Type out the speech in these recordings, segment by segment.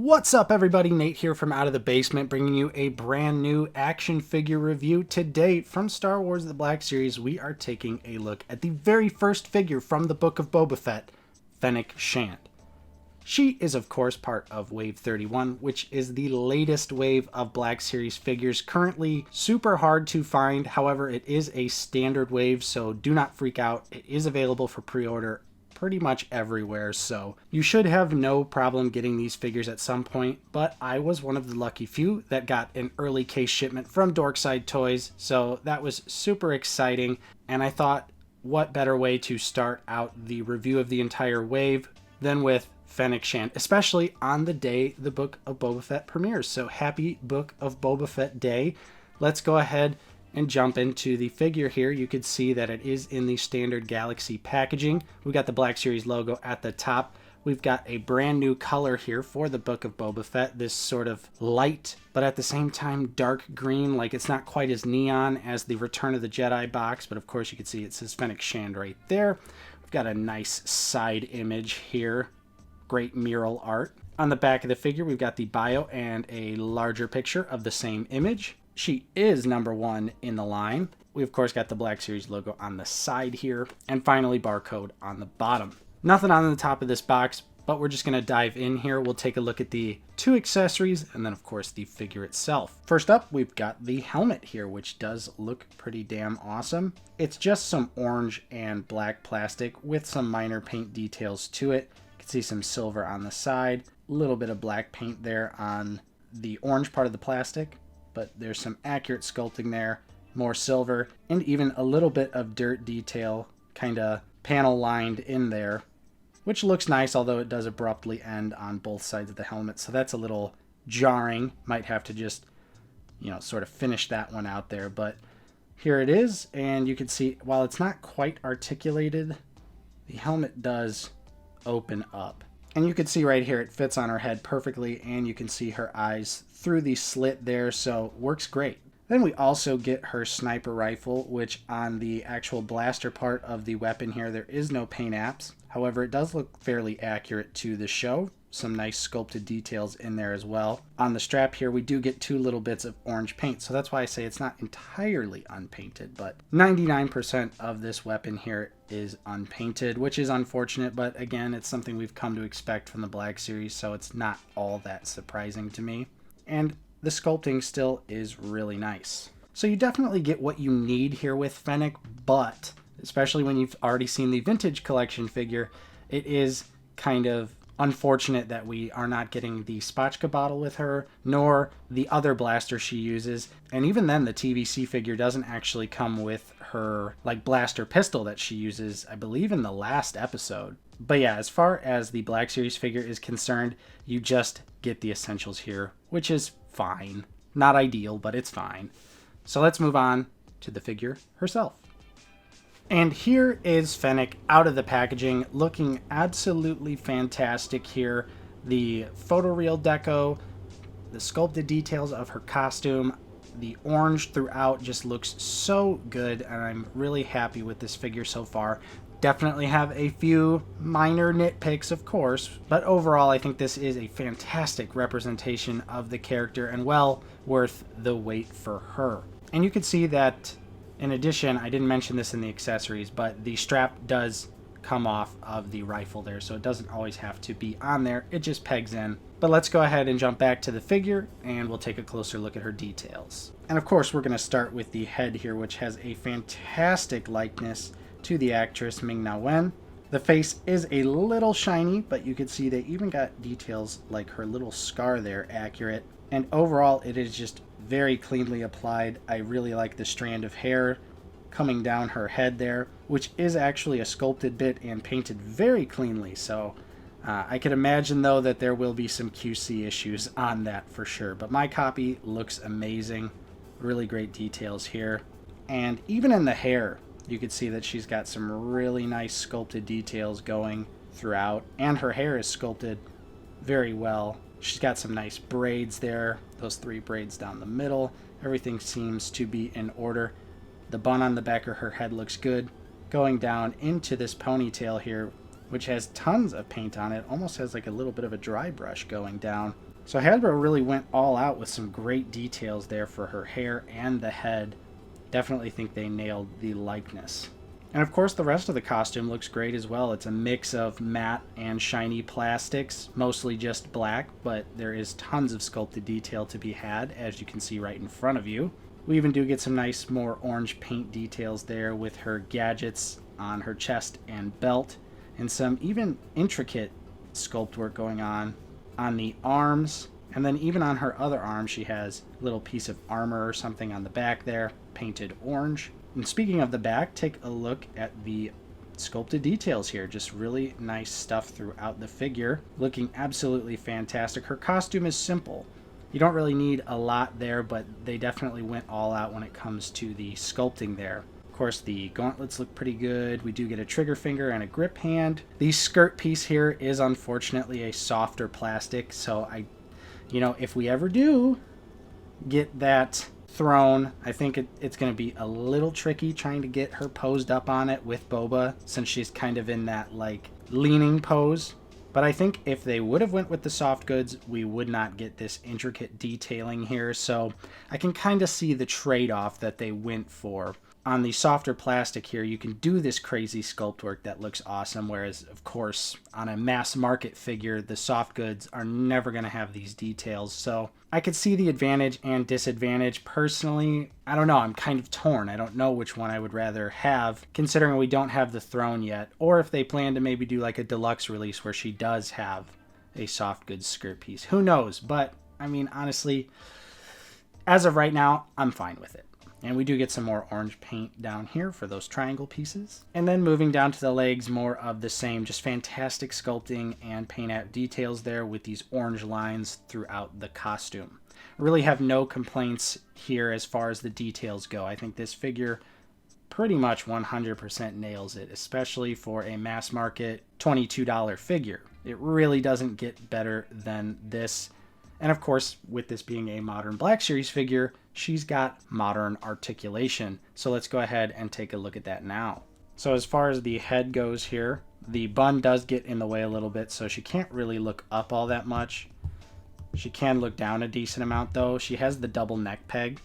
What's up everybody, Nate here from Out of the Basement, bringing you a brand new action figure review. Today from Star Wars The Black Series, we are taking a look at the very first figure from the book of Boba Fett, FENNEC SHAND. She is of course part of Wave 31, which is the latest wave of Black Series figures, currently super hard to find. However, it is a standard wave, so do not freak out. It is available for pre-order pretty much everywhere, so you should have no problem getting these figures at some point. But I was one of the lucky few that got an early case shipment from Dorkside Toys, so that was super exciting. And I thought, what better way to start out the review of the entire wave than with FENNEC SHAND, especially on the day the Book of Boba Fett premieres. So happy Book of Boba Fett Day. Let's go ahead and jump into the figure here. You can see that it is in the standard Galaxy packaging. We've got the Black Series logo at the top. We've got a brand new color here for the Book of Boba Fett, this sort of light, but at the same time dark green, like it's not quite as neon as the Return of the Jedi box, but of course you can see it says FENNEC SHAND right there. We've got a nice side image here, great mural art. On the back of the figure, we've got the bio and a larger picture of the same image. She is #1 in the line. We of course got the Black Series logo on the side here, and finally barcode on the bottom. Nothing on the top of this box, but we're just going to dive in here. We'll take a look at the two accessories and then of course the figure itself. First up, we've got the helmet here, which does look pretty damn awesome. It's just some orange and black plastic with some minor paint details to it. You can see some silver on the side, a little bit of black paint there on the orange part of the plastic, but there's some accurate sculpting there, more silver, and even a little bit of dirt detail kind of panel lined in there, which looks nice, although it does abruptly end on both sides of the helmet, so that's a little jarring. Might have to just, sort of finish that one out there, but here it is. And you can see, while it's not quite articulated, the helmet does open up. And you can see right here, it fits on her head perfectly, and you can see her eyes through the slit there, so works great. Then we also get her sniper rifle, which on the actual blaster part of the weapon here, there is no paint apps. However, it does look fairly accurate to the show. Some nice sculpted details in there as well. On the strap here, we do get two little bits of orange paint, so that's why I say it's not entirely unpainted, but 99% of this weapon here is unpainted, which is unfortunate, but again, it's something we've come to expect from the Black Series, so it's not all that surprising to me. And the sculpting still is really nice. So you definitely get what you need here with FENNEC, but especially when you've already seen the vintage collection figure, it is kind of unfortunate that we are not getting the spotchka bottle with her, nor the other blaster she uses. And even then, the TVC figure doesn't actually come with her blaster pistol that she uses, I believe, in the last episode. But yeah, as far as the Black Series figure is concerned, you just get the essentials here, which is fine. Not ideal, but it's fine. So let's move on to the figure herself. And here is FENNEC out of the packaging, looking absolutely fantastic here. The photoreal deco, the sculpted details of her costume, the orange throughout just looks so good, and I'm really happy with this figure so far. Definitely have a few minor nitpicks, of course, but overall I think this is a fantastic representation of the character and well worth the wait for her. And you can see that in addition, I didn't mention this in the accessories, but the strap does come off of the rifle there, so it doesn't always have to be on there. It just pegs in. But let's go ahead and jump back to the figure, and we'll take a closer look at her details. And of course, we're going to start with the head here, which has a fantastic likeness to the actress Ming-Na Wen. The face is a little shiny, but you can see they even got details like her little scar there accurate. And overall, it is just very cleanly applied. I really like the strand of hair coming down her head there, which is actually a sculpted bit and painted very cleanly. So I can imagine though that there will be some QC issues on that for sure. But my copy looks amazing. Really great details here. And even in the hair, you can see that she's got some really nice sculpted details going throughout. And her hair is sculpted very well. She's got some nice braids there, those 3 braids down the middle. Everything seems to be in order. The bun on the back of her head looks good. Going down into this ponytail here, which has tons of paint on it, almost has like a little bit of a dry brush going down. So Hasbro really went all out with some great details there for her hair and the head. Definitely think they nailed the likeness. And of course the rest of the costume looks great as well. It's a mix of matte and shiny plastics, mostly just black, but there is tons of sculpted detail to be had, as you can see right in front of you. We even do get some nice more orange paint details there with her gadgets on her chest and belt, and some even intricate sculpt work going on the arms, and then even on her other arm she has a little piece of armor or something on the back there, painted orange. And speaking of the back, take a look at the sculpted details here. Just really nice stuff throughout the figure, looking absolutely fantastic. Her costume is simple. You don't really need a lot there, but they definitely went all out when it comes to the sculpting there. Of course, the gauntlets look pretty good. We do get a trigger finger and a grip hand. The skirt piece here is unfortunately a softer plastic, so if we ever do get that throne, I think it's going to be a little tricky trying to get her posed up on it with Boba, since she's kind of in that like leaning pose. But I think if they would have went with the soft goods, we would not get this intricate detailing here. So I can kind of see the trade-off that they went for. On the softer plastic here, you can do this crazy sculpt work that looks awesome, whereas, of course, on a mass market figure, the soft goods are never going to have these details. So I could see the advantage and disadvantage. Personally, I don't know. I'm kind of torn. I don't know which one I would rather have, considering we don't have the throne yet, or if they plan to maybe do like a deluxe release where she does have a soft goods skirt piece. Who knows? But, I mean, honestly, as of right now, I'm fine with it. And we do get some more orange paint down here for those triangle pieces. And then moving down to the legs, more of the same. Just fantastic sculpting and paint app details there with these orange lines throughout the costume. Really have no complaints here as far as the details go. I think this figure pretty much 100% nails it, especially for a mass market $22 figure. It really doesn't get better than this. And of course, with this being a modern Black Series figure, she's got modern articulation. So let's go ahead and take a look at that now. So as far as the head goes here, the bun does get in the way a little bit, so she can't really look up all that much. She can look down a decent amount though. She has the double neck peg.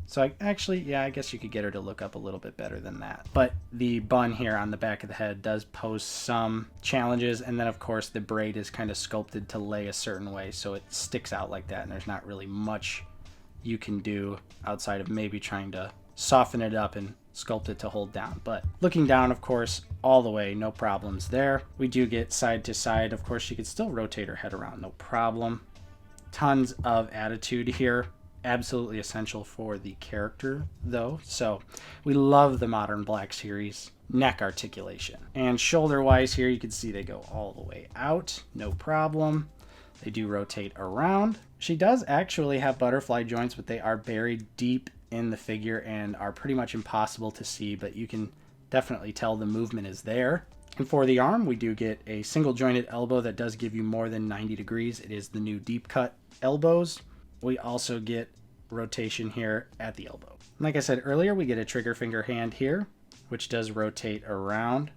So I guess you could get her to look up a little bit better than that. But the bun here on the back of the head does pose some challenges. And then, of course, the braid is kind of sculpted to lay a certain way, so it sticks out like that. And there's not really much you can do outside of maybe trying to soften it up and sculpt it to hold down. But looking down, of course, all the way, no problems there. We do get side to side. Of course, she could still rotate her head around, no problem. Tons of attitude here. Absolutely essential for the character though, so we love the modern Black Series neck articulation. And shoulder wise here, you can see they go all the way out, no problem. They do rotate around. She does actually have butterfly joints, but they are buried deep in the figure and are pretty much impossible to see, but you can definitely tell the movement is there. And for the arm, we do get a single jointed elbow that does give you more than 90 degrees. It is the new deep cut elbows. We also get rotation here at the elbow. Like I said earlier, we get a trigger finger hand here, which does rotate around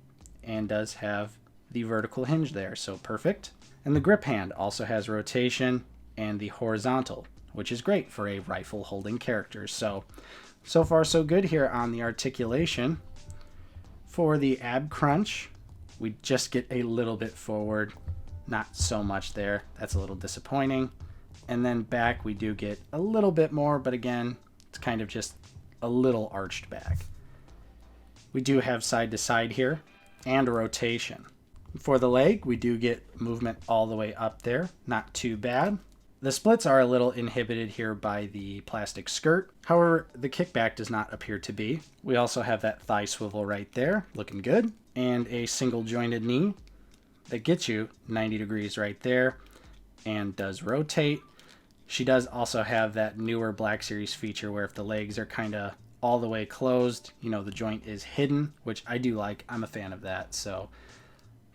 and does have the vertical hinge there, so perfect. And the grip hand also has rotation and the horizontal, which is great for a rifle holding character. So far so good here on the articulation. For the ab crunch, we just get a little bit forward, not so much there. That's a little disappointing. And then back we do get a little bit more, but again, it's kind of just a little arched back. We do have side to side here and a rotation. For the leg, we do get movement all the way up there, not too bad. The splits are a little inhibited here by the plastic skirt. However, the kickback does not appear to be. We also have that thigh swivel right there, looking good. And a single jointed knee that gets you 90 degrees right there and does rotate. She does also have that newer Black Series feature where if the legs are kind of all the way closed, the joint is hidden, which I do like. I'm a fan of that, so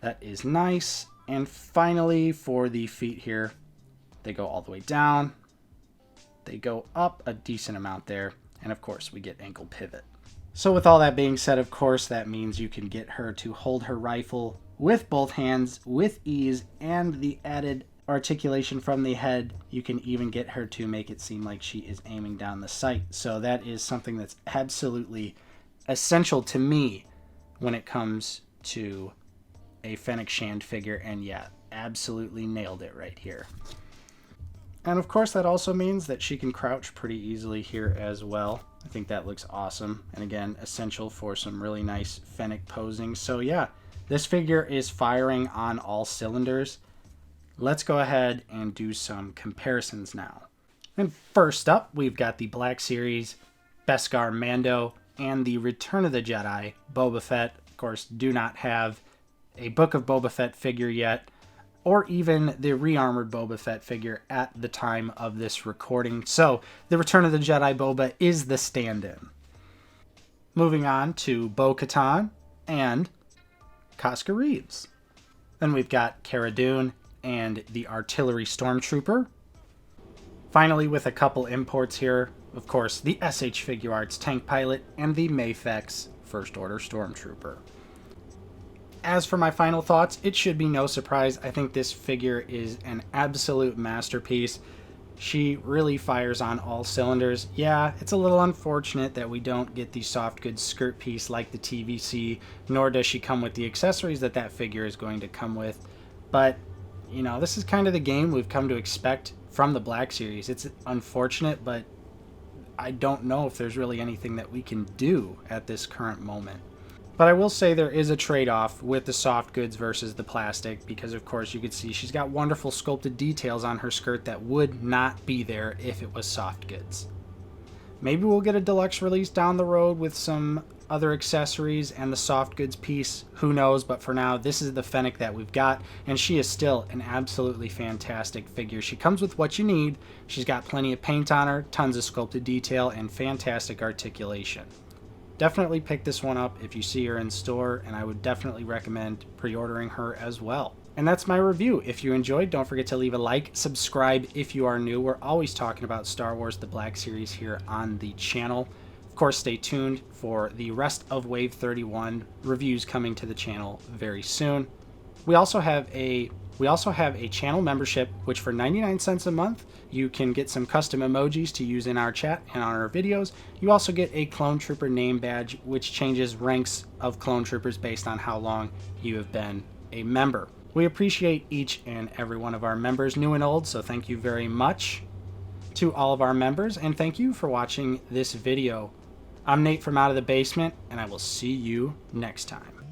that is nice. And finally, for the feet here, they go all the way down. They go up a decent amount there, and of course, we get ankle pivot. So with all that being said, of course, that means you can get her to hold her rifle with both hands with ease and the added articulation from the head. You can even get her to make it seem like she is aiming down the sight. So that is something that's absolutely essential to me when it comes to a FENNEC SHAND figure, and yeah, absolutely nailed it right here. And of course that also means that she can crouch pretty easily here as well. I think that looks awesome, and again, essential for some really nice FENNEC posing. So yeah, this figure is firing on all cylinders. Let's go ahead and do some comparisons now. And first up, we've got the Black Series Beskar Mando and the Return of the Jedi Boba Fett. Of course, do not have a Book of Boba Fett figure yet, or even the re-armored Boba Fett figure at the time of this recording. So the Return of the Jedi Boba is the stand-in. Moving on to Bo-Katan and Casca Reeves. Then we've got Cara Dune and the Artillery Stormtrooper. Finally, with a couple imports here, of course, the SH Figuarts Tank Pilot and the Mafex First Order Stormtrooper. As for my final thoughts, it should be no surprise. I think this figure is an absolute masterpiece. She really fires on all cylinders. Yeah, it's a little unfortunate that we don't get the soft goods skirt piece like the TVC, nor does she come with the accessories that that figure is going to come with. But, you know, this is kind of the game we've come to expect from the Black Series. It's unfortunate, but I don't know if there's really anything that we can do at this current moment. But I will say there is a trade-off with the soft goods versus the plastic, because of course you could see she's got wonderful sculpted details on her skirt that would not be there if it was soft goods. Maybe we'll get a deluxe release down the road with some other accessories and the soft goods piece, who knows, but for now this is the FENNEC that we've got, and she is still an absolutely fantastic figure. She comes with what you need. She's got plenty of paint on her, tons of sculpted detail, and fantastic articulation. Definitely pick this one up if you see her in store, and I would definitely recommend pre-ordering her as well. And that's my review. If you enjoyed, don't forget to leave a like, subscribe if you are new. We're always talking about Star Wars The Black Series here on the channel. Of course, stay tuned for the rest of Wave 31 reviews coming to the channel very soon. We also have a channel membership, which for 99 cents a month, you can get some custom emojis to use in our chat and on our videos. You also get a Clone Trooper name badge, which changes ranks of Clone Troopers based on how long you have been a member. We appreciate each and every one of our members, new and old, so thank you very much to all of our members, and thank you for watching this video. I'm Nate from Out of the Basement, and I will see you next time.